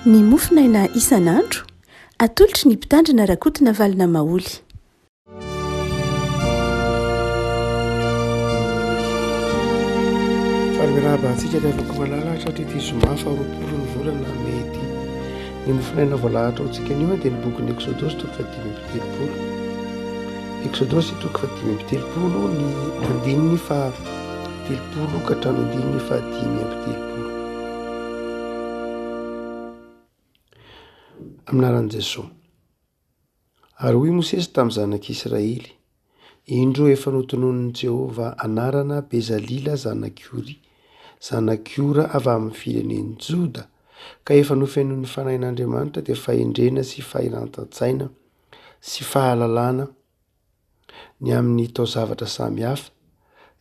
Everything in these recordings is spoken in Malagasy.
Ny mofinaina isan'andro atolotry ny mpitandrina rakotina valina maoly. Fahamiraba antsika dia afaka malala satria ity zoma faharoapolo ny volana mety ny mofinaina voalahatra ho antsika anio dia ny bokin'ny Exodosy toko fahadimy amby telopolo. Exodosy toko fahadimy amby telopolo ny andininy fa telopolo ka hatramin'ny andininy fa dimy amby telopolo. Aminaran'i Jesosy. Ary hoy Mosesy tamin'ny zanak'Israely: indro efa notonon'i Jehovah anarana Bezalila zanak-Uri, zanak-Ora avy amin'ny firenen'i Joda, ka efa nofenon'ny fanahin'Andriamanitra dia fahendrena sy fahirantan-tsaina sy fahalalana ny amin'ny taozavatra samihafa,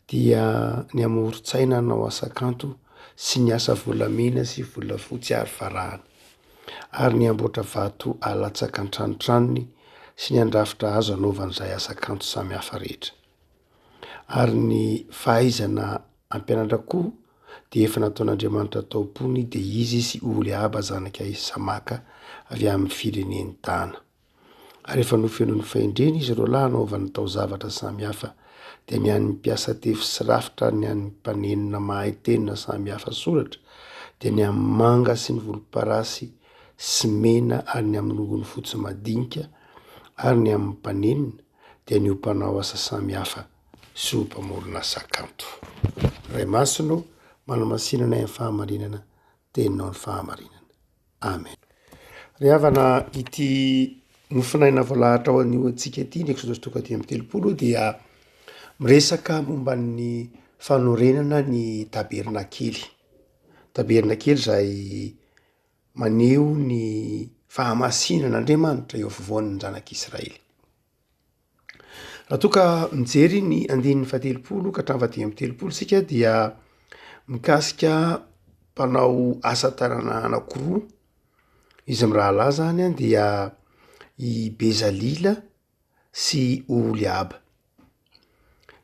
dia ny amoron-tsaina hanao asa kanto sy ny asa volamena sy volafotsy ary varahana, ary ny amboatra vato alatsaka an-tranotranony sy ny andrafitra azo anaovan'izay asa kanto samihafa rehetra. Ary ny fahaizana ampianatra koa dia efa nataon'Andriamanitra taopony dia izy sy Oliaba zanaka Samaka avy amin'ny fireneny Dana. Ary efa nofenon'ny fahendrena izy ireo lahy hanaovany taozavatra samihafa, dia ny an'ny mpiasa tefy sy rafitra, ny an'ny mpanenina mahay tenina samihafa soratra, dia ny amin'ny manga sy ny volomparasy sy mena, ary ny amin'ny longony fotsy madinika, ary ny amin'ny mpanenina, dia ny mpanao asa samihafa sy mpamorona asa kanto. Ray masino manamasinana amin'ny fahamarinana, teninao ny fahamarinana. Amen. Ry havana, ity mofinaina voalahatra ao anio antsika ity ny Exodosy toko dimy amby telopolo dia miresaka momba ny fanorenana ny tabernakely. Tabernakely izay maneho ny fahamasinan'Andriamanitra eo afovoan'ny zanak'Israely. Raha toa ka mijery ny andinin'ny fahatelopolo ka hatramin'ny fahadimy amby telopolo sika dia mikasika mpanao asa tanana anankiroa izy mirahalahy zany dia i Bezalila sy Oliaba.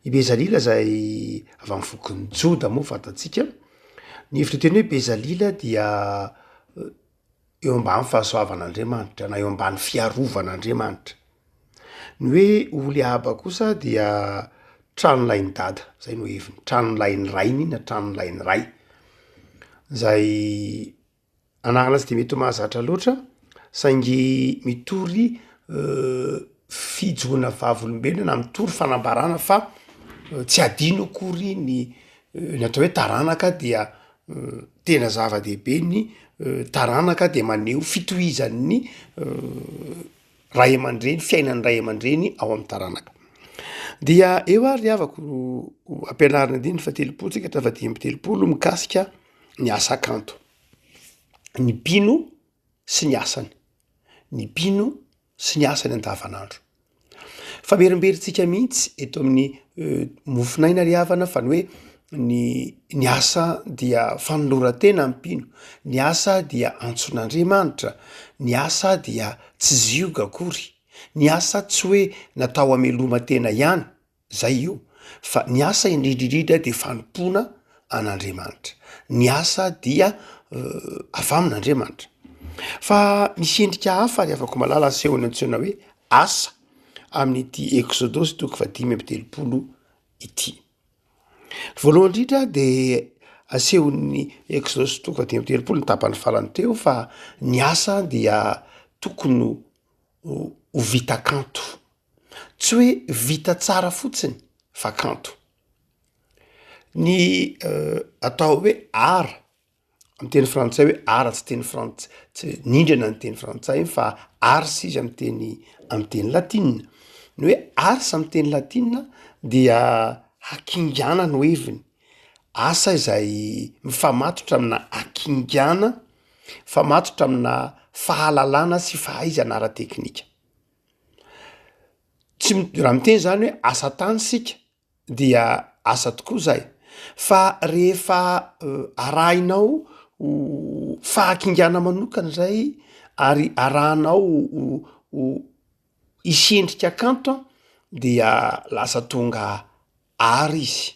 I Bezalila izay avy amin'ny fokon'ny Joda moa fantatsika. Ny hevitra teny hoe Bezalila dia eo ambany fahasoavan'Andriamanitra na eo ambany fiarovan'Andriamanitra. Ny hoe Oliaba kosa dia tranolain'ny dada, zay no heviny, tranolain'ny rainy na tranolain'ny ray. Zay anarana tsy dia mety ho mahazatra loatra saingy mitory fijoana vavolombelona na mitory fanambarana fa tsy adino akory ny atao hoe taranaka dia tena zava-dehibe. Ny taranaka dia maneho fitohizan'ny ray aman-dreny, fiainan'ny ray aman-dreny ao amin'ny taranaka. Dia eo ary havako ampianarina andininy fahatelopolo tsika hatramin'ny fahadimy amby telopolo mikasika ny asa kanto. Ny mpino sy ny asany. Ny mpino sy ny asany andavanandro. Famerimberintsika mihitsy eto amin'ny mofinaina ry havana fa ny hoe ny asa dia fanoloran-tena amin'ny mpino. Ny asa dia antson'Andriamanitra. Ny asa dia tsy zioga akory. Ny asa tsy hoe natao hameloma-tena ihany, zay io, fa ny asa indrindrindrindra dia fanompoana an'Andriamanitra. Ny asa dia avy amin'Andriamanitra. Fa misy endrika hafa ary afaka malala asehony antsoina hoe asa amin'ity Exodosy toko fahadimy amby telopolo ity. Voalohany indrindra dia asehon'ny Exodosy toko fahadimy amby telopolo ny tapany farany teo fa ny asa dia tokony ho vita kanto. Tsy hoe vita tsara fotsiny fa kanto. Ny atao hoe art amin'ny teny frantsay hoe art, tsy teny frantsay, tsy nindrana ny teny frantsay fa ars izy amin'ny teny latina. Ny hoe ars amin'ny teny latina dia hakingana no heviny. Asa izay mifamatotra amina hakingana, mifamatotra amina fahalalana sy fahaizana ara-teknika. Raha miteny zany hoe asa tany sika dia asa tokoa zay. Fa rehefa arahinao fahakingana manokana zay ary arahanao isendrika kanto dia lasa tonga art izy.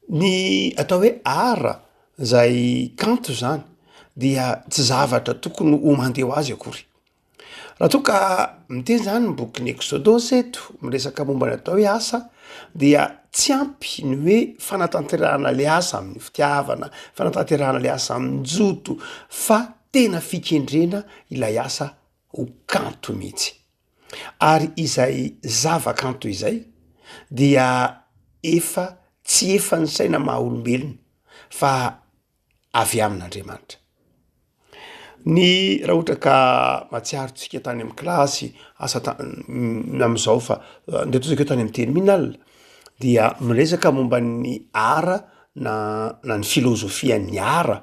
Ny atao hoe art zay kanto zany dia tsy zavatra tokony ho mandeho azy akory. Raha toa ka miteny zany bokyny Exodosy eto miresaka momba ny atao hoe asa, dia tsy ampy ny hoe fanatanterahana le asa amin'ny fitiavana, fanatanterahana le asa amin'ny joto, fa tena fikendrena ilay asa ho kanto mihitsy. Ary izay zava-kanto izay dia tsy efa ny saina maha olombelona fa avy amin'Andriamanitra. Ny raha ohatra ka matsiarotsika tany amin'ny kilasy am'izao fa nde totsika tany amin'ny teny minalina, dia miresaka momba ny ara na ny filozofia ny ara.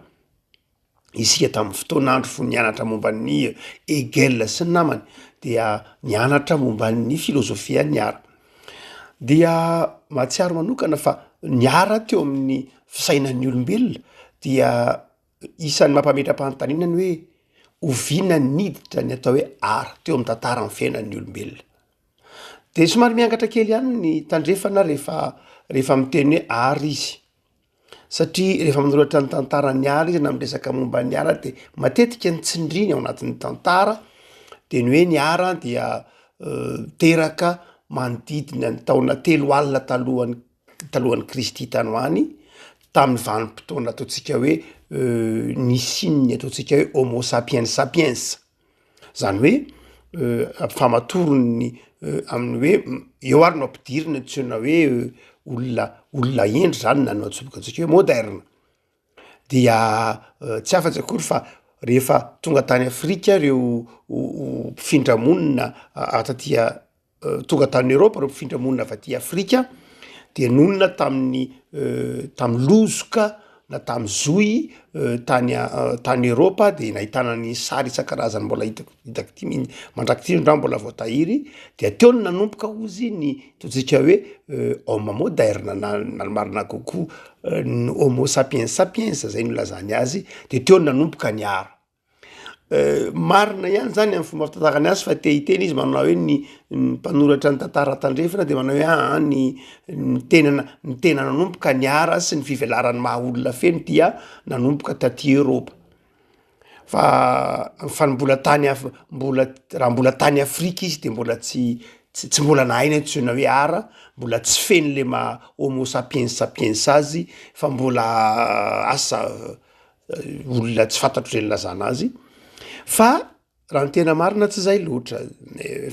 Isika tamin'ny fotoan'andro fo nianatra momba ny Hegel sy ny namany, dia nianatra momba ny filozofia ny ara. Dia mahatsiaro manokana fa ny ara teo amin'ny fisainan'ny olombelona dia isan'ny mampametra-panontaniana ny hoe oviana niditra ny atao hoe ara teo amin'ny tantara amin'ny fiainan'ny olombelona. De somary miangatra kely ihany ny tandrefana rehefa miteny hoe ara izy, satria rehefa manoratra ny tantaran'ny ara izy na miresaka momba ny ara de matetika ny tsindriny ao anatin'ny tantara de ny hoe ny ara dia teraka manodidina ny taona 3 alina talohan'ny Kristy tany hoany, tamin'ny vanim-potoana ataontsika hoe nisinny ataontsika hoe homo sapiens sapiens. Zany hoe famatoron'ny amin'ny hoe eo ary no ampidirina tsyna hoe olona endry zany na no atsoboka antsika hoe moderna. Dia tsy afa-tsy akory fa rehefa tonga tany Afrika reo mpifindra monina atatia tonga tany Eropa reo mpifindra monina avy aty Afrika, de nonina tamin'ny lozoka na tamin'ny zoy tany Eropa, de nahitana ny sary isan-karazany mbola hitako ty mandraky ty ndra mbola voatahiry, de teo no nanomboka ozy ny totsika hoe homme moderne na marina kokoa homo sapiens sapiens zay no lazany azy, de teo no nanomboka ny ara. Marina ihany zany amin'ny fomba fitantarany azy fa te hiteny izy manao hoe ny mpanoratra ny tantara tandrefana de manao hoe ny tena nanomboka ny ara sy ny fivelaran'ny maha olona feno dia nanomboka taty Eropa. Fa mbola tany Afrika izy de mbola tsy mbola nahaina tsyna hoe ara, mbola tsy feno le maha homo sapiens sapiens azy, fa mbola asa olona tsy fantatro zay nilazana azy. Fa raha ny tena marina tsy zay loatra,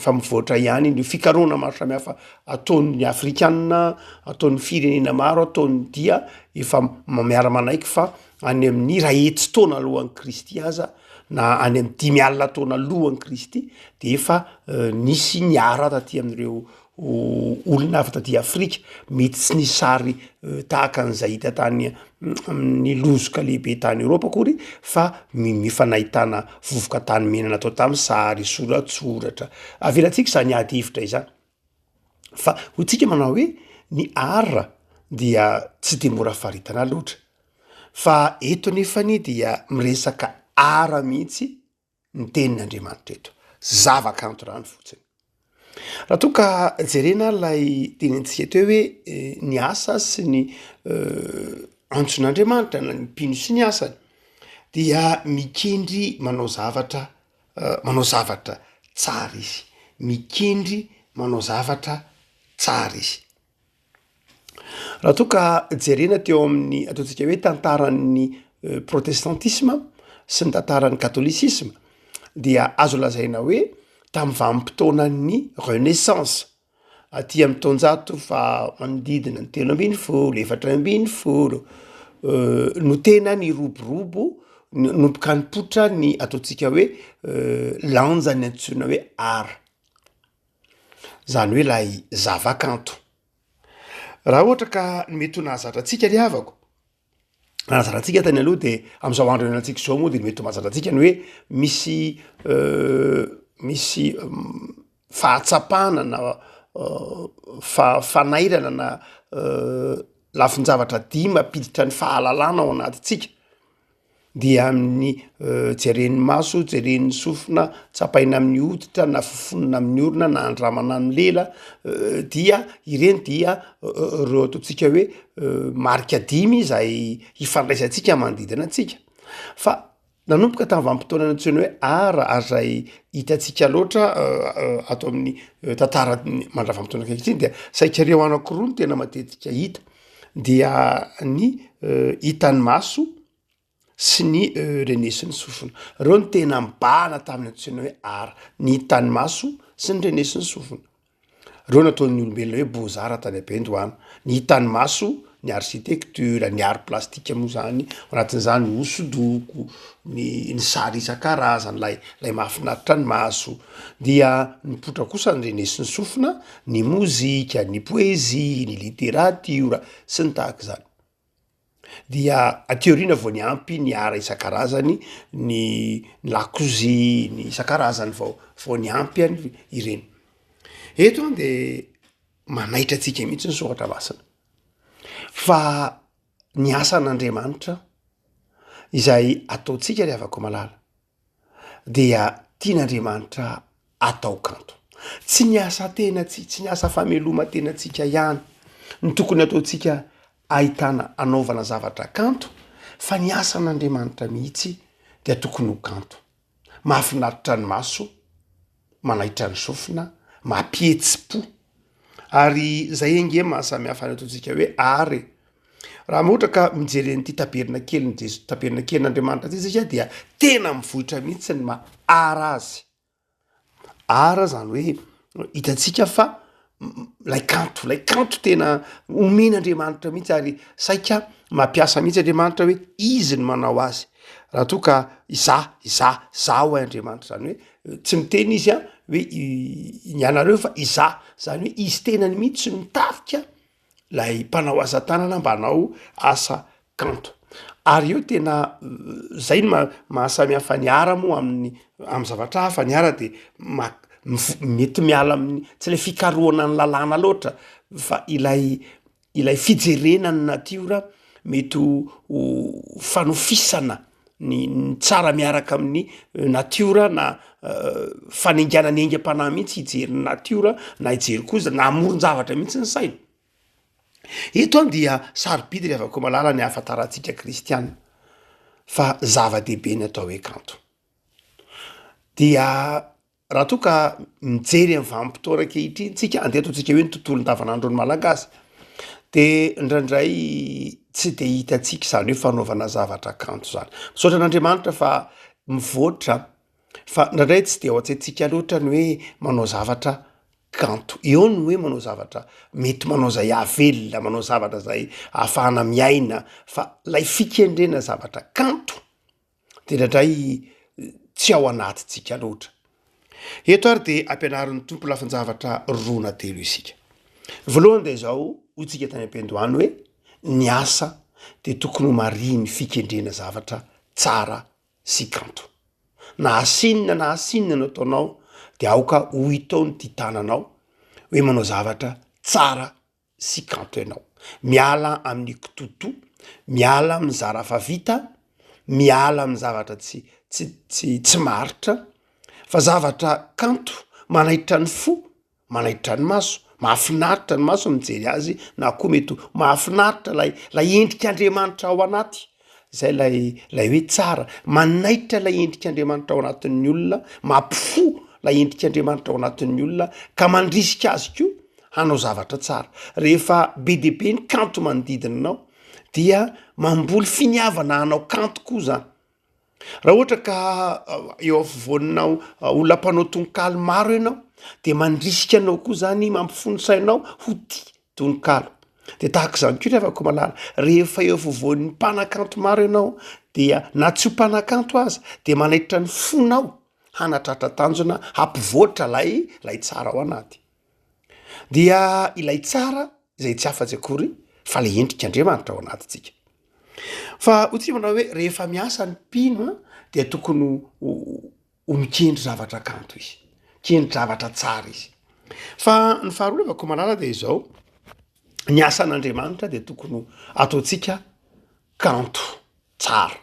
fa mivoatra ihany ny fikarohana maro samihafa ataon'ny Afrikanina, ataon'ny firenena maro, ataon'ny dia efa miara-manaiky fa any amin'ny raha hetsy taona alohan'ny Kristy aza na any amin'ny 5 alina taona alohan'ny Kristy de efa nisy ny ara taty amin'ireo olona avy taty Afrika. Mety tsy nisy sary tahaka an'izay hita tany amin'ny lozoka lehibe tany Eropa akory, fa mifanahitana vovoka tany mena natao tamin'ny sary, soratsoratra. Avelantsika zany ady hevitra izany. Fa hotsika manao hoe ny ara dia tsy de mora faritana loatra. Fa eto nefany dia miresaka ara mihitsy ny tenin'Andriamanitra eto. Zava-kanto rano fotsiny. Raha toa ka jerena lay tenintsika teo hoe ny asa sy ny antson'Andriamanitra na ny mpino sy ny asany dia mikendry manao zavatra tsara izy. Mikendry manao zavatra tsara izy. Raha toa ka jerena teo amin'ny ataontsika hoe tantaran'ny protestantisme sy ny tantaran'ny katôlisisme, dia azo lazaina hoe tamin'ny vanim-potoanan'ny renaissance aty amin'ny taonjato fa manodidina ny 3ambin'ny folo no tena ny roborobo nomboka nipotra ny ataontsika hoe lanja ny antsoina hoe ara, zany hoe lay zava-kanto. Raha ohatra ka mety ho nahazatra antsika ry havako, nahazatra antsika tany aloha de am'izao andro ianantsika zao moa de mety ho mahazatra antsika ny hoe misy fahatsapana na fanairana na lafin-javatra dimy mampiditra ny fahalalana ao anatintsika, dia amin'ny jeren'ny maso, jeren'ny sofina, tsapaina amin'ny hoditra na fofonina amin'ny orona na andramana amin'ny lela, dia ireny dia reo ataontsika hoe marika dimy izay hifandraisantsika manodidina antsika. Fa nanomboka tamin'nyvanim-potoana nantsony hoe ara azay hitantsika loatra ato amin'ny tantara mandravanim-potoana ankehitriny dia saikareo anakiroa no tena matetika hita dia ny hitan'ny maso sy ny renesin'ny sofina. Reo no tena mibahana tamin'ny antsoina hoe ara, ny hitan'ny maso sy ny renesin'ny sofina. Reo nataon'ny olombelona hoe bozara tany am-pendohana. Ny hitan'ny maso ny architecture, ny art plastika moa zany, anatin'izany hosodoko, ny sary isan-karazany, lay mahafinaritra ny maso. Dia mipotra kosa ny renesin'ny sofina, ny mozika, ny poesia, ny literatiora sy ny tahaka zany. Dia ateoriana vao ny ampy ny ara isan-karazany, ny lakozy, ny isan-karazany vao ny ampy ireny. Eto de manaitra antsika mihitsy ny soratra masina fa ny asan'Andriamanitra izay ataontsika ry havako malala dia tian'Andriamanitra atao kanto. Tsy ny asa tena tsy ny asa fameloma tenantsika ihany ny tokony ataontsika ahitana anaovana zavatra kanto, fa ny asan'Andriamanitra mihitsy dia tokony ho kanto. Mahafinaritra ny maso, manaitra ny sofina, mampihetsi-po. Ary zay enge mahasamihafa ny ataontsika hoe ary. Raha ohatra ka mijery an'ity taperina kely taperina kelin'Andriamanitra ty sika dia tena mivohitra mihitsy ny ara azy. Ara zany hoe hitantsika fa lay kanto tena omen'Andriamanitra mihitsy ary saika mampiasa mihitsy Andriamanitra hoe izy ny manao azy. Raha toa ka izaho Andriamanitra zany hoe tsy miteny izy hoe ny anareo fa izaho zany hoe izy tenany mihitsy mitafika lay mpanao asa tanana mba hanao asa kanto. Ary io tena zay ny mahasamihafa ny ara moa amin'ny zavatra hafa. Ny ara de mety miala amin'ny tsy le fikarohana ny lalàna loatra fa ilay fijerena ny natiora mety ho fanofisana ny tsara miaraka amin'ny natiora na fanaingana ny aingam-panahy mihitsy hijery ny natiora na hijery koza na amoron-javatra mihitsy ny saina. Eto dia sarobidy ry havako malala ny ahafantarantsika kristiana fa zava-dehibe ny atao hoe kanto. Dia raha toa ka mijery amin'ny vanim-potoana ankehitriny tsika andeha ataontsika hoe ny tontolo andavanandro ny malagasy de indraindray tsy de hitantsika zany hoe fanaovana zavatra kanto zany. Misaotra an'Andriamanitra fa mivoatra fa indraindray tsy de ao an-tsaintsika loatra ny hoe manao zavatra kanto. Eo ny hoe manao zavatra mety manao zay avelona, manao zavatra zay ahafahana miaina, fa lay fikendrena zavatra kanto de indraindray tsy ao anatintsika loatra. Eto ary de ampianarin'ny tompo lafin-javatra roa na telo isika. Voalohany de zao hotsika tany am-pendohany hoe ny asa de tokony ho mariny fikendrena zavatra tsara sy kanto. Na asinina no ataonao de aoka ho hitao ny titananao hoe manao zavatra tsara sy kanto ianao. Miala amin'ny kitoto, miala amin'ny zara fa vita, miala amin'ny zavatra tsy maritra, fa zavatra kanto, manaitra ny fo, manaitra ny maso, mahafinaritra ny maso mijery azy, na koa mety mahafinaritra lay endrik'Andriamanitra ao anaty. Zay lay hoe tsara, manaitra lay endrik'Andriamanitra ao anatin'ny olona, mampifo lay endrik'Andriamanitra ao anatin'ny olona ka mandrisika azy koa hanao zavatra tsara. Rehefa be dehibe ny kanto manodidinanao dia mamboly finiavana hanao kanto koa zany. Raha ohatra ka eo afovoaninao olona mpanao tononkalo maro ianao de mandrisika anao koa zany mampifony sainao ho tia tononkalo. De tahaka izany koa ry havako malala, rehefa eo afovoan'ny mpanakanto maro ianao dia na tsy ho mpanakanto aza de manaitra ny fonao hanatratra tanjona hampivoatra lay tsara ao anaty. Dia ilay tsara izay tsy hafa-tsy akory fa le endrik'Andriamanitra ao anatintsika. Fa hotsika manao hoe rehefa miasa ny mpino dia tokony ho mikendry zavatra kanto izy, mikendry zavatra tsara izy. Fa ny faharoa havako malala de izao, ny asan'Andriamanitra de tokony ataontsika kanto tsara.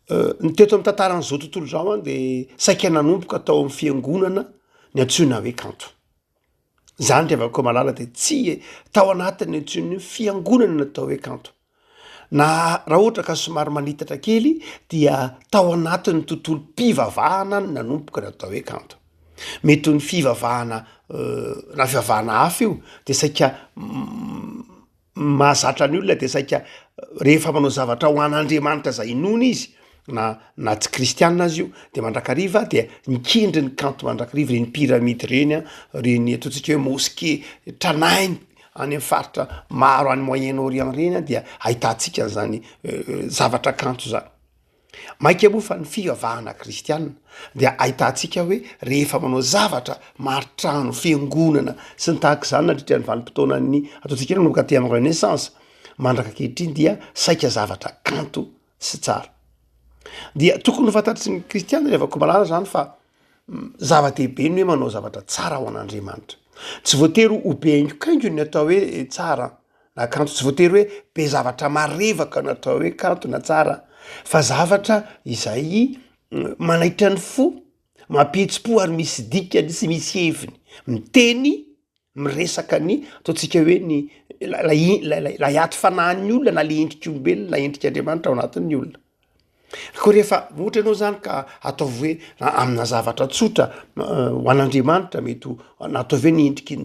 Ny teto amin'ny tantaran'izao tontolo zao de saika nanomboka atao amin'ny fiangonana ny antsoina hoe kanto. Zany ry havako malala de tsy tao anatin'ny antsoin'ny fiangonana natao hoe kanto. na raha ohatra ka somary manitatra kely dia tao anatin'ny tontolo mpivavahana ny nanompoka ny atao hoe kanto. Mety ny fivavahana na fivavahana hafa io de saika mahazatra ny olona de saika rehefa manao zavatra ho an'Andriamanitra zay inona izy na tsy kristianina azy io de mandrakariva de nikendry ny kanto mandrakariva reny piramidy reny reny ataontsika hoe mosquée tranainy any amin'ny faritra maro any Moyen-Orient reny dia ahitantsika zany zavatra kanto zany. Maika moa fa ny fivavahana kristianina dia ahitantsika hoe rehefa manao zavatra maritrano fiangonana sy ny tahaka izany nandritra ny vanim-potoanany ataontsika hoe nanomboka aty amin'ny renaissance mandraka ankehitriny dia saika zavatra kanto sy tsara. Dia tokony fantatry ny kristianina revako malala zany fa zava-dehibe ny hoe manao zavatra tsara ho an'Andriamanitra. Tsy voatery ho be haingokaingony ny atao hoe tsara na kanto, tsy voatery hoe be zavatra marevaka no atao hoe kanto na tsara, fa zavatra izay manaitra ny fo, mampihetsi-po ary misy dikany sy misy heviny, miteny miresaka ny ataontsika hoe ny la aty fanahin'ny olona na le endrik'olombelona na endrik'Andriamanitra ao anatin'ny olona. Koa rehefa ohatra ianao zany ka ataovy hoe amina zavatra tsotra ho an'Andriamanitra mety na ataovy hoe niendriky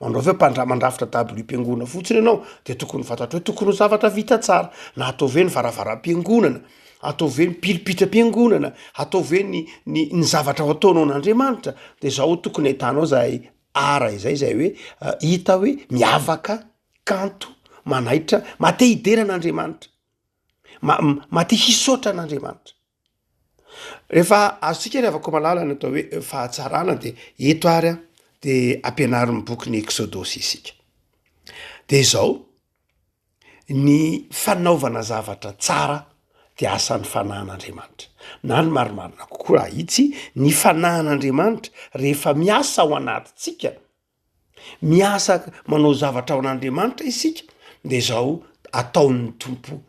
mandraova hoe mandrafitra dabilio-piangonana fotsiny ianao de tokony fantatra hoe tokony ho zavatra vita tsara, na ataovy hoe ny varavaram-piangonana, ataovy hoe ny pilipitra-piangonana, ataovy hoe ny zavatra ho ataonao an'Andriamanitra de zao tokony ahitanao zay ara izay hoe hita hoe miavaka kanto manaitra mate hideran'Andriamanitra. Mate hisaotra an'Andriamanitra. Rehefa azontsika rehavako malala ny atao hoe fahatsarana de eto ary de ampianariny bokyny Exodosy isika. De zao ny fanaovana zavatra tsara de asan'ny fanahin'Andriamanitra. Na ny marimarina kokoa raha itsy ny fanahin'Andriamanitra rehefa miasa ao anatintsika, miasa manao zavatra ao an'Andriamanitra isika de zao ataon'ny tompo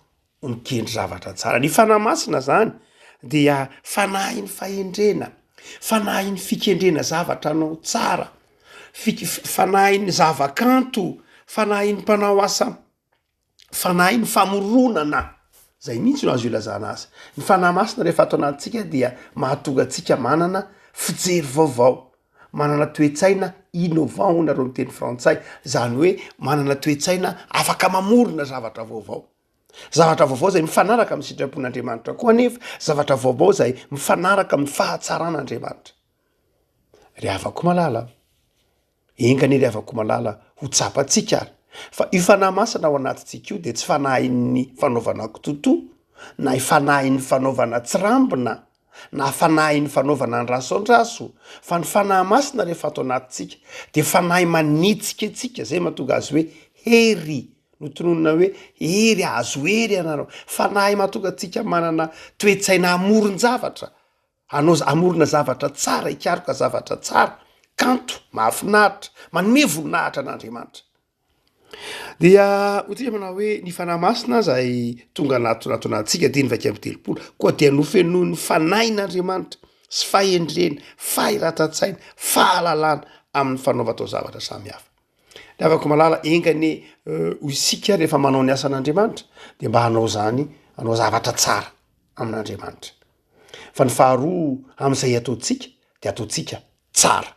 mikendry zavatra tsara. Ny fanahy masina zany dia fanahy ny fahendrena, fanahy ny fikendrena zavatra anao tsara, fanahy ny zavakanto, fanahy ny mpanao asa, fanahy ny famoronana. Zay mihitsy no azo ilazana azy. Ny fanahy masina rehefa atao anatintsika dia mahatonga antsika manana fijery vaovao, manana toe-tsaina innovant nareo miteny frantsay, zany hoe manana toe-tsaina afaka mamorona zavatra vaovao. Zavatra vaovao zay mifanaraka amin'ny sitrapon'Andriamanitra koa anefa zavatra vaovao zay mifanaraka amin'ny fahatsaran'Andriamanitra. Rehavako malala, engany rehavako malala ho tsapatsika ary fa io fanahy masina ao anatintsika io de tsy fanahin'ny fanaovana kitoto, na ifanahin'ny fanaovana tsirambina, na fanahin'ny fanaovana andrasondraso, fa ny fanahy masina rehefa atao anatintsika de fanahy manitsika antsika, zay mahatonga azy hoe hery, notononona hoe hery azo hery anareo, fanahy mahatonga antsika manana toe-tsaina amoron-javatra, amorona zavatra tsara, hikaroka zavatra tsara, kanto, mahafinaritra, manome voninahitra an'Andriamanitra. Dia hotsika manao hoe ny fanahy masina zay tonga anatonantsika diny vaika amin'ny telopolo koa dia nofenoa ny fanahin'Andriamanitra sy fahendrena, fahiratan-tsaina, fahalalana amin'ny fanaovatao zavatra samihafa. Rehavako malala engany ho isika rehefa manao ny asan'Andriamanitra de mba hanao zany, hanao zavatra tsara amin'Andriamanitra. Fa ny faharoa amin'izay ataontsika de ataontsika tsara.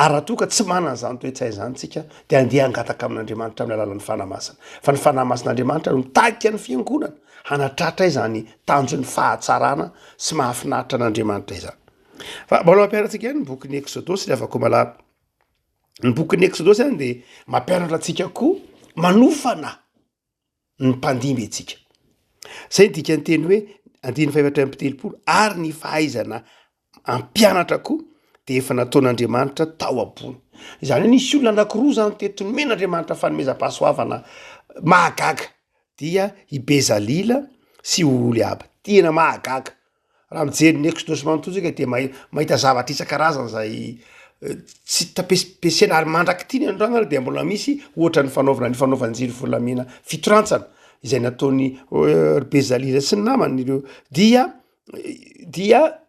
Ary raha toa ka tsy manana zany toe-tsay zany tsika de andeha hangataka amin'Andriamanitra amin'ny alalan'ny fanahy masina. Fa ny fanahy masin'Andriamanitra no mitarika ny fiangonana hanatratra izany tanjon'ny fahatsarana sy mahafinaritra an'Andriamanitra izany. Fa mbola mampianattsika ny bokin'ny Exodosy rehavako malala. Ny bokin'ny Exodosy zany de mampianatra antsika koa manofana ny mpandimby antsika. Zay dikany teny hoe 5:7 ary ny fahaizana ampianatra koa de efa nataon'Andriamanitra tao ambony. Izany hoe nisy olona anankiroa zany tetiny men'Andriamanitra fanomezam-pahasoavana mahagaga dia i Bezalila sy Oliaba. Tena mahagaga. Raha mijery ny Exodosy manontosika de mahita zavatra isan-karazany zay tsy tapesipesena ary mandrakitiny androana de mbola misy ohatra ny fanaovanjiro volamena fitorantsana izay nataony Bezalila sy ny namany ireo dia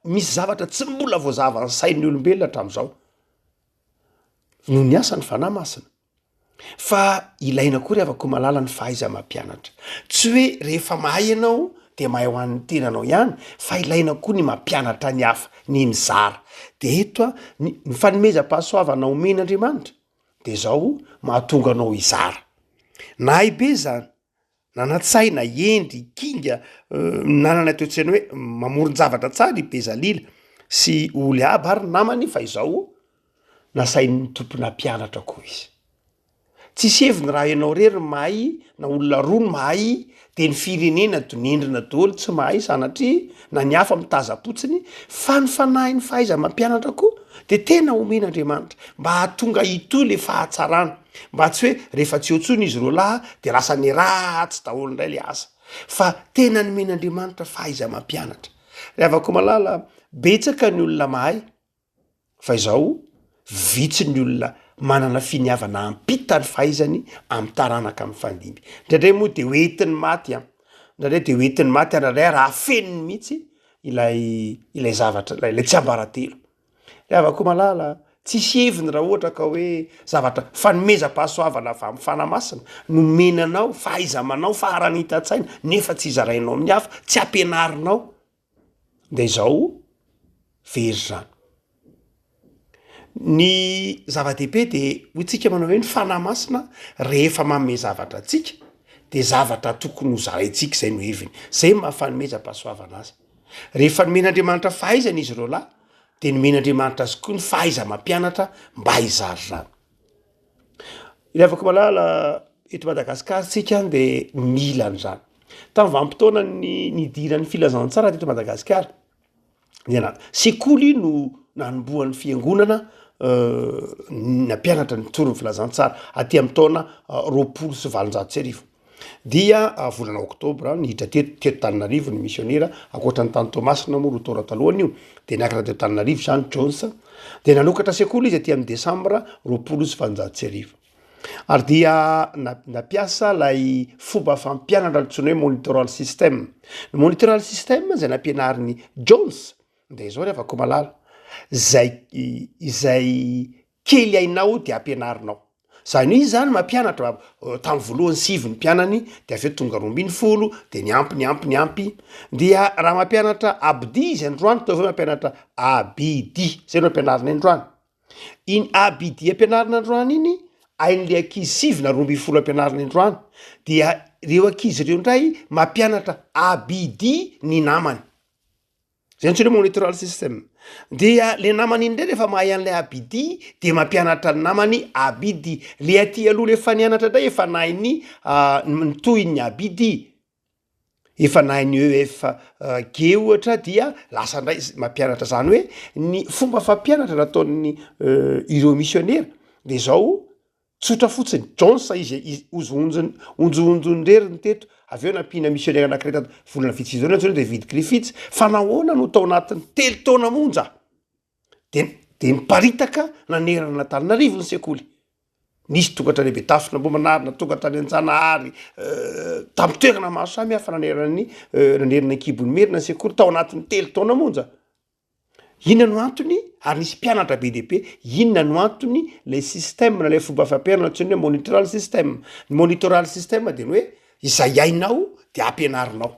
misy zavatra tsy mbola voazava ny sain'ny olombelona hatramin'izao. No ny asan'ny fanahy masina. fa ilaina kory afaka malala ny fahaiza mampianatra tsy hoe rehefa mahay ianao de mahay ho an'ny tenanao ihany fa ilaina koa ny mampianatra ny hafa ny mizara de eto a ny fanomeza-pahasoavana omen'andriamanitra de zao mahatonga anao izara na aibe zany nanatsaina endry kinga nanana toetsaina hoe mamoron-javatra tsara i bezalila sy oly aby ary namany fa izao nasain'ny tompona mpianatra koa izy tsisy heviny raha ianao rery mahay na olona roa ny mahay de ny firenena donendrina daholo tsy mahay sanatria na ny hafa mitazapotsiny fa ny fanahy ny fahaiza mampianatra koa de tena omen'andriamanitra mba hahatonga itoy le fahatsarana mba tsy hoe rehefa tsy otsony izy ro lahy de lasa ny ratsy daholo indray le asa fa tena ny men'andriamanitra fahaiza mampianatra re avako malala betsaka ny olona mahay fa izao vitsy ny olona manana finiavana ampita ny fahaizany amin'ny taranaka amin'ny fandimby ndraindray moa de hoentin'ny maty a ndraindray de hoentin'ny maty andraindray raha feniny mihitsy ilay zavatra ilay tsy ambaratelo re avako malala tsisy heviny raha ohatra ka hoe zavatra fanomeza-pahasoavana avy amin'ny fanamasina no menanao fahaiza manao faharany hitan-tsaina nefa tsy izarainao amin'ny hafa tsy ampianarinao de izao very zany ny zava-dehibe de hotsika manao hoe ny fanamasina rehefa manome zavatra atsika de zavatra tokony ho zaraintsika zay no heviny zay mahafanomeza-pahasoavana azy rehefa nomen'andriamanitra fahaizana izy reo lahy de nomen'andriamanitra azy koa ny fahaiza mampianatra mba hizary zany ile afaka malala eto Madagasikara tsika de mila an'zany tamin'ny vanim-potoana nidiran'ny filazantsara teto Madagasikara dena sekoly no nanomboan'ny fiangonana nampianatra ny torony filazantsara aty amin'ny taona 20 dia volana oktobra nihitra teto Tananarivo ny missionnaire akoatra ny tany Tomasina moa rotora talohany io de niakatra teto Tananarivo zany Jones de nanokatra sekoly izy aty amin'ny Desambra 20 ary dia napiasa lay fomba fampianatra antsoina hoe monitoral system ny monitoral system zay nampianariny Jones de izao re afaka malala izay kely ainao de ampianarinao zany izy zany mampianatra tamin'ny voalohany 7 ny mpianany de aveo tonga 12 de ny ampy dia raha mampianatra abdi izy androany tao aveo mampianatra abidi zay no ampianarina androany iny abidi ampianarina androany iny ain'le ankizy 7 na 12 ampianarina androany dia reo ankizy reo ndray mampianatra abidi ny namany zay antsoina hoe monitoral system dia le namany iny ndray rehefa mahay an'lay abidi de mampianatra ny namany abidi le aty aloha le efa nianatra indray efa nahainy nitoy ny abidi efa nahainy EF G ohatra dia lasa ndray mampianatra zany hoe ny fomba fampianatra nataon'ny ireo missionnaire de zao tsotra fotsiny Jones izy onjoonjony rery ny teto aveo nampina missionnaire anankiray tato volana vitsivitsy antsoina David Griffiths fa nahoana no tao anatin'ny 3 taona monja de niparitaka nanerana Antananarivo ny sekoly nisy tokatra lehibe tafina Ambohimanarina tokatra ny Anjanahary tamin'ny toerana maro samy hafa nanerana Kibony Merina ny sekoly tao anatin'ny 3 taona monja inona no antony ary nisy mpianatra be dehibe inona no antony le système na le fomba fampianana antsoina hoe monitoral system ny monitoral system de ny hoe izay ainao de ampianarinao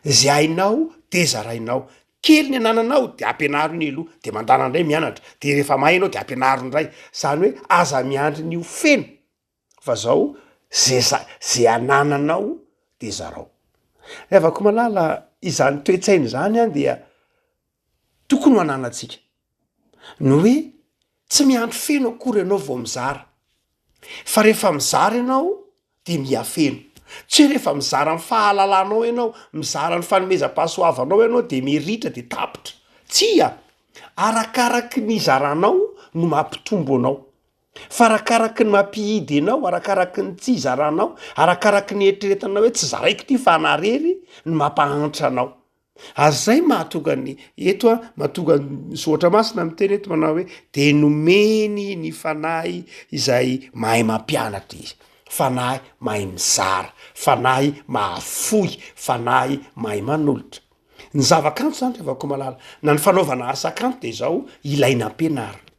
zay ainao de zarainao kely ny anananao de ampianariny aloha de mandana indray mianatra de rehefa mahay anao de ampianariny indray zany hoe aza miandry ny ofeno fa zao zay anananao de zarao rehefa ko malala izany toetsainy zany a dia tokony ho ananatsika no hoe tsy miandry feno akory ianao vao mizara fa rehefa mizara ianao de miafeno tsy rehefa mizara amin'ny fahalalanao ianao mizara ny fanomeza-pahasoavanao ianao de meritra de tapitra tsia arakaraky ny zaranao no mampitombo anao fa arakaraky ny mampihidy anao arakaraky ny tsy zaranao arakaraky ny eritreretanao hoe tsy zaraiko ty fa narery no mampahantra anao ary zay mahatonga ny eto a mahatonga soatra masina miteny eto manao hoe de nomeny ny fanahy izay mahay mampianatra izy fanahy mahay mizara fanahy mahafohy fanahy mahay manolotra ny zavakanto zany rehefa ko malala na ny fanaovana asa kanto de zao ilaina ampianarina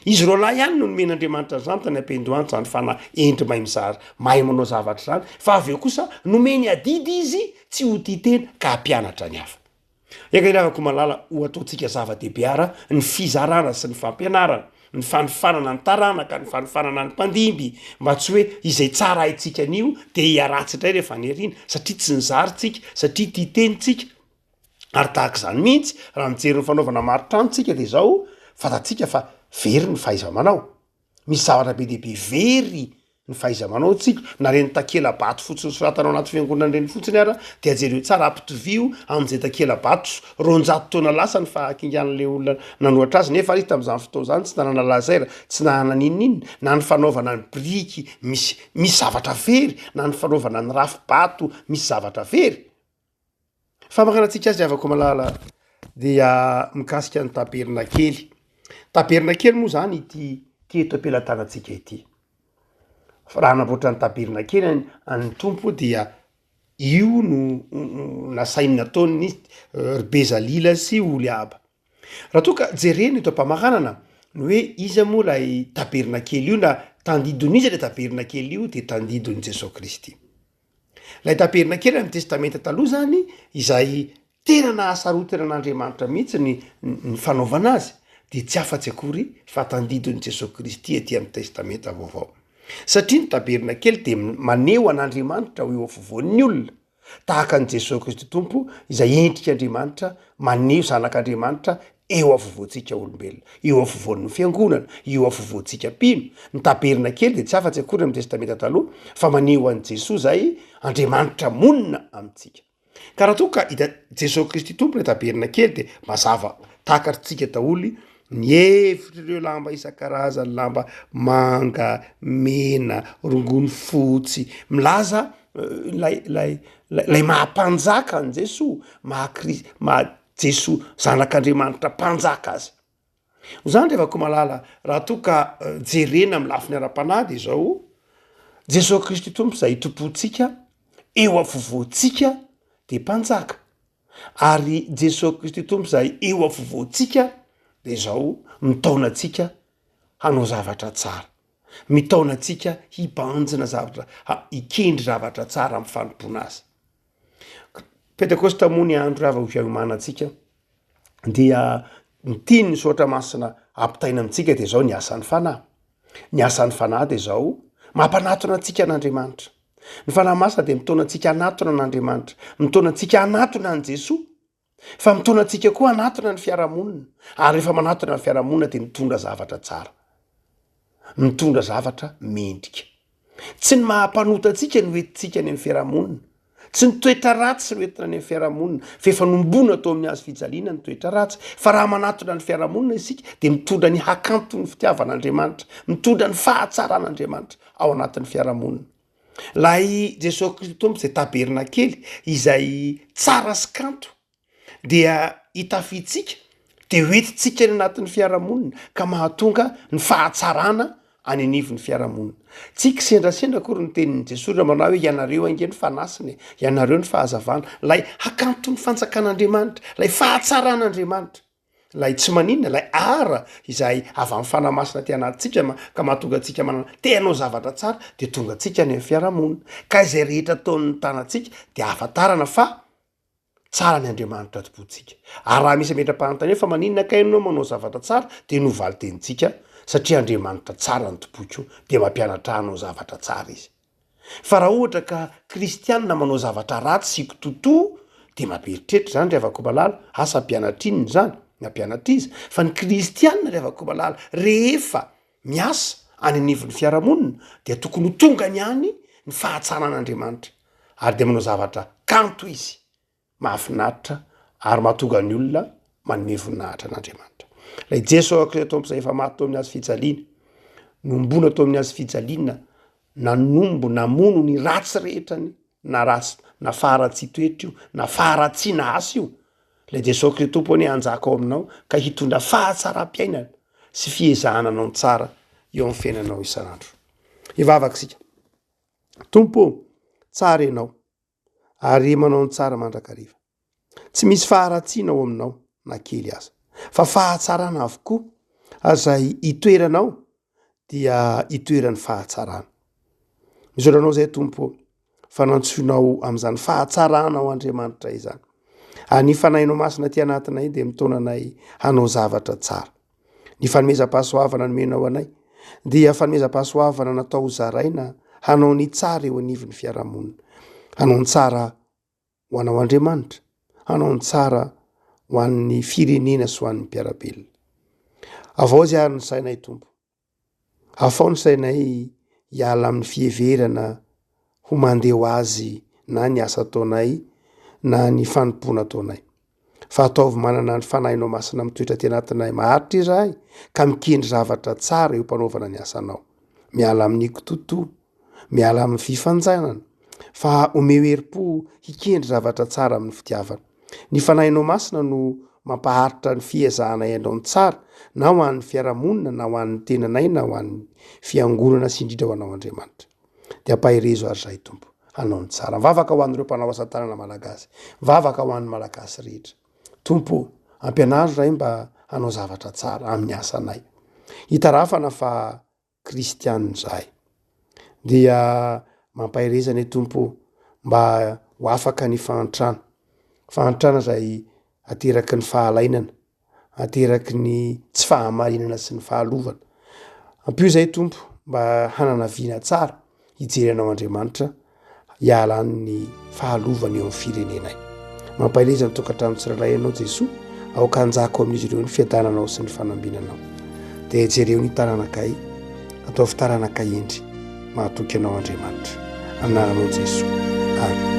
izy ro lahy ihany no nomen'andriamanitra zany tany ampendoany zany fana endry mahay mizara mahay manao zavatra zany fa avy eo kosa nomeny adidy izy tsy ho titena ka ampianatra ny hafa ekailavako malala ho ataontsika zava-dehibe ara ny fizarana sy ny fampianarana ny fanifanana ny taranaka ny fanifanana ny mpandimby mba tsy hoe izay tsara haitsika an'io de hiaratsy indray rehefa nyarina satria tsy nizarytsika satria titenitsika ary tahaka zany mihitsy raha mijery ny fanaovana maritranotsika de zao fatatsika fa very ny fahaiza manao misy zavatra be dehibe very ny fahaiza manao tsika na reny takela bato fotsiny soratanao anaty fiangonana reny fotsiny ara de ajereo tsara ampitovio am'izay takela bato ronjato taona lasa ny fahakingan'le olona nanoatra azy nefa izy tam'izany fotoa zany tsy nanana lazaira tsy nanana ninninina na ny fanaovana ny briky misy zavatra very na ny fanaovana ny rafy bato misy zavatra very fa makanatsika azy avako malala dia mikasika ny taberina kely moa zany ity eto ampelatanatsika ity raha namboatra ny taberina kely any tompo dia io no nasainy nataony Bezalila sy Oliaba raha toa ka jerena eto ampamakanana no hoe iza moa lay taberina kely io na tandidon'iza le taberina kely io de tandidon'i Jesosy Kristy lay taberina kely amin'ny testamenta taloha zany izay tena nahasarotenan'Andriamanitra mihitsy ny fanaovana azy de tsy afa-tsy akory fa tandidon'i Jesosy Kristy aty amin'ny testamenta vaovao satria ny taberina kely de maneho an'Andriamanitra ho eo afovoan'ny olona tahaka ny Jesosy Kristy tompo izay endrika Andriamanitra maneho zanak'Andriamanitra eo afovoantsika olombelona eo afovoan'ny fiangonana eo afovoantsika mpino ny taberina kely de tsy afa-tsy akory amin'ny testamenta taloha fa maneho an' Jesosy zay Andriamanitra monina amintsika ka raha toa ka hita Jesosy Kristy tompo le taberina kely de mazava takatsika daholy ny evitr'ireo lamba isan-karazany lamba manga mena rongony fotsy milaza lay mahampanjaka an' Jesosy Jesosy zanak'Andriamanitra mpanjaka azy zany revako malala raha toa ka jerena amin'ny lafiny ara-panahy de zao Jesosy Kristy tompo zay tompontsika eo afovoantsika de mpanjaka ary Jesosy Kristy tompo zay eo afovoantsika de zao mitaona atsika hanao zavatra tsara mitaona atsika hibanjina zavatra hikendry zavatra tsara amin'ny fanompona azy Pentekosta moa ny andro rava fiahomana atsika dia nitiny ny soatra masina ampitaina amintsika de zao ny asan'ny fanahy de zao mampanatona atsika an'Andriamanitra ny fanahy masina de mitaona atsika anatona an'Andriamanitra mitaona atsika anatona an' Jesosy fa mitaona atsika koa anatona ny fiarahamonina ary rehefa manatona ny fiarahamonina de mitondra zavatra tsara mitondra zavatra mendrika tsy ny mahampanota atsika ny hoentintsika any amin'ny fiarahamonina tsy ny toetra ratsy ny hoentina any amin'ny fiarahamonina fefa nombona atao amin'ny azo fijaliana ny toetra ratsy fa raha manatona ny fiarahamonina isika de mitondra ny hakanto ny fitiavan'Andriamanitra mitondra ny fahatsaran'Andriamanitra ao anatin'ny fiarahamonina lay Jesosy Kristy tompo zay taberina kely izay tsara sy kanto dia hitafitsika de hoentitsika ny anatin'ny fiarahamonina ka mahatonga ny fahatsarana any anivon'ny fiarahamonina tsy kisendrasendra akory ny tenin'ny Jesosy raha manao hoe ianareo ange ny fanasiny ianareo ny fahazavana lay hakanto ny fanjakan'Andriamanitra lay fahatsaran'Andriamanitra lay tsy maninona lay ara izay avy amin'ny fanahy masina ty anatintsika ka mahatonga atsika manana te hanao zavatra tsara de tonga atsika any amin'ny fiarahamonina ka izay rehetra ataon'ny tanatsika de ahafantarana fa tsara ny Andriamanitra tompontsika ary raha misy metra-panontania fa maninona kainao manao zavatra tsara de no valitentsika satria Andriamanitra tsara ny tompoko de mampianatra hanao zavatra tsara izy fa raha ohatra ka kristianina manao zavatra ratsy sikototo de mamperitreritra zany revako malala asa mpianatrininy zany nampianatra izy fa ny kristianina revako malala rehefa miasa any anivon'ny fiarahamonina de tokony ho tonga ny any ny fahatsaran'Andriamanitra ary de manao zavatra kanto izy mahafinaritra ary mahatonga ny olona manome voninahitra an'Andriamanitra lay Jesosy Kristy tompo zay efa maty tao amin'ny hazo fijaliana nombona tao amin'ny hazo fijaliana nanombo namono ny ratsy rehetrany na ratsy na faharatsy toetra io na faharatsy na asa io lay Jesosy Kristy tompo any anjaka ao aminao ka hitondra fahatsaram-piainana sy fiezahananao tsara eo amin'ny fiainanao isan'andro ivavaka sika tompo tsara ianao ary manao ny tsara mandrakariva tsy misy faharatsiana ao aminao na kely aza fa fahatsarana avokoa azay itoeranao dia itoeran'ny fahatsarana. Mizoranao zay tompo fa nantsoinao am'izany fahatsarana ao Andriamanitra izany. Ny fanahinao masina ty anatinay de mitonanay hanao zavatra tsara. Ny fanomezam-pahasoavana nomenao anay dia fanomezam-pahasoavana natao zaraina hanao ny tsara eo anivon'ny fiarahamonina, hanao ny tsara ho anao Andriamanitra, hanao ny tsara ho an'ny firenena sy ho an'ny mpiarabelona. Avao zay ary ny sainay tompo. Afao ny sainay hiala amin'ny fiheverana ho mandeha ho azy na ny asa ataonay na ny fanompoana ataonay. Fa ataovy manana ny fanahinao masina mitoetra ty anatinay maharitra izahay ka mikendry zavatra tsara eo mpanaovana ny asanao. Miala amin'ny kitoto, miala amin'ny fifanjanana, fa omeo herim-po hikendry zavatra tsara amin'ny fitiavana. Ny fanahinao masina no mampaharitra ny fiezahana ianao ny tsara na ho an'ny fiarahamonina na ho an'ny tenanay na ho an'ny fiangonana sy indrindra ho anao Andriamanitra. De ampahirezo ary zahay tompo, hanao ny tsara. Mivavaka ho an'ireo mpanao asa tanana malagasy, mivavaka ho an'ny malagasy rehetra. Tompo, ampianaro ray mba hanao zavatra tsara amin'ny asanay. Hitarafana fa kristianina zahay. Dia mampahirezana tompo mba ho afaka ny fahantrana zay ateraky ny fahalainana, ateraky ny tsy fahamarinana sy ny fahalovana. Ampio zay tompo mba hanana vina tsara hijery anao Andriamanitra, hiala ny fahalovana eo amin'ny firenenay. Mampahirezana tokantrano tsirairay ianao Jesoa, aoka anjako amin'izy ireo ny fiadananao sy ny fanambinanao. De jereo ny taranakay, atao fitaranakay endry, mahatoky anao Andriamanitra. Anaranao Jesoa. Amen.